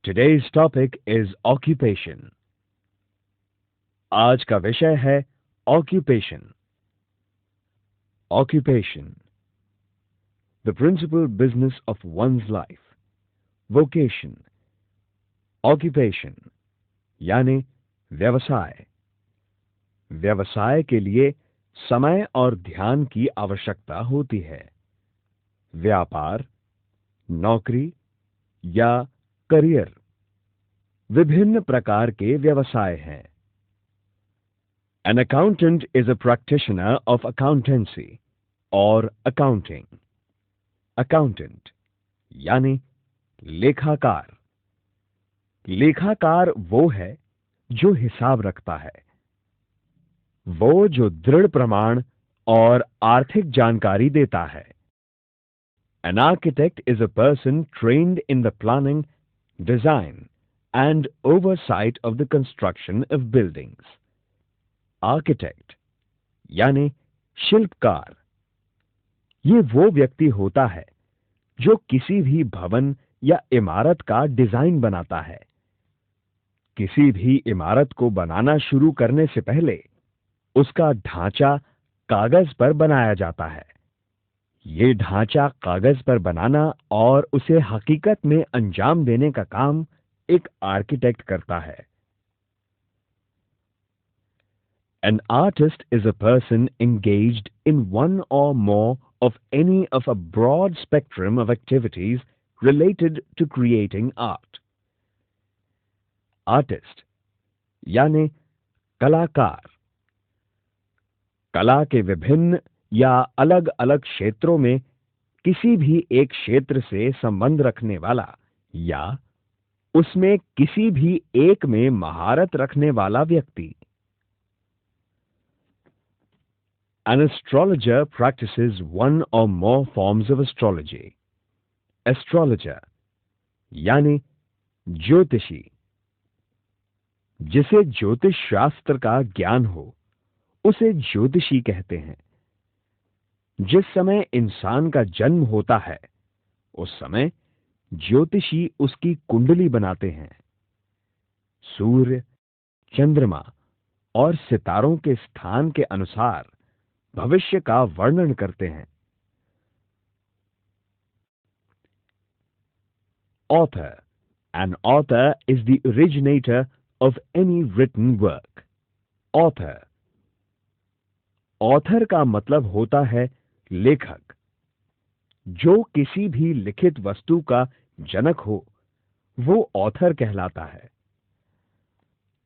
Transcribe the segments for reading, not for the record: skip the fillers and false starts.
Today's topic is occupation. आज का विषय है occupation. Occupation, the principal business of one's life. Vocation, occupation, यानी व्यवसाय. व्यवसाय के लिए समय और ध्यान की आवश्यकता होती है. व्यापार, नौकरी या करियर. विभिन्न प्रकार के व्यवसाय हैं. An accountant is a practitioner of accountancy or accounting. Accountant यानी लेखाकार. लेखाकार वो है जो हिसाब रखता है. वो जो दृढ़ प्रमाण और आर्थिक जानकारी देता है. An architect is a person trained in the planning, design and oversight of the construction of buildings. Architect यानी शिल्पकार. ये वो व्यक्ति होता है जो किसी भी भवन या इमारत का डिजाइन बनाता है. किसी भी इमारत को बनाना शुरू करने से पहले उसका ढांचा कागज पर बनाया जाता है. ये ढांचा कागज पर बनाना और उसे हकीकत में अंजाम देने का काम एक आर्किटेक्ट करता है. An artist is a person engaged in one or more of any of a broad spectrum of activities related to creating art. Artist यानी कलाकार. कला के विभिन्न या अलग-अलग क्षेत्रों में किसी भी एक क्षेत्र से संबंध रखने वाला या उसमें किसी भी एक में महारत रखने वाला व्यक्ति. An astrologer practices one or more forms of astrology. Astrologer यानी ज्योतिषी. जिसे ज्योतिष शास्त्र का ज्ञान हो उसे ज्योतिषी कहते हैं. जिस समय इंसान का जन्म होता है उस समय ज्योतिषी उसकी कुंडली बनाते हैं. सूर्य, चंद्रमा और सितारों के स्थान के अनुसार भविष्य का वर्णन करते हैं. Author. An author is the originator of any written work. Author. Author का मतलब होता है लेखक. जो किसी भी लिखित वस्तु का जनक हो वो author कहलाता है.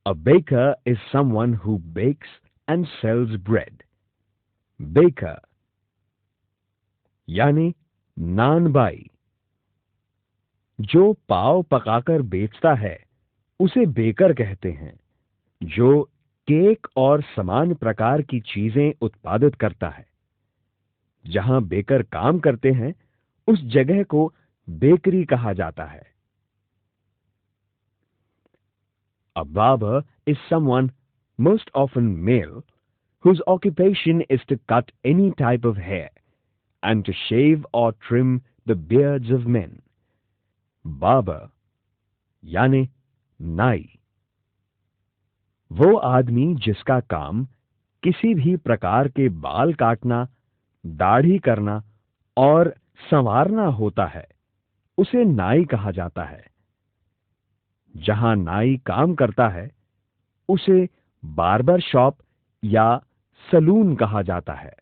A baker is someone who bakes and sells bread. Baker यानी नानबाई. जो पाव पकाकर बेचता है उसे बेकर कहते हैं. जो केक और समान प्रकार की चीजें उत्पादित करता है. जहां बेकर काम करते हैं उस जगह को बेकरी कहा जाता है. A barber is someone, most often male, whose occupation is to cut any type of hair and to shave or trim the beards of men. Barber यानी नाई. वो आदमी जिसका काम किसी भी प्रकार के बाल काटना, दाढ़ी करना और संवारना होता है उसे नाई कहा जाता है. जहां नाई काम करता है उसे बार्बर शॉप या सलून कहा जाता है.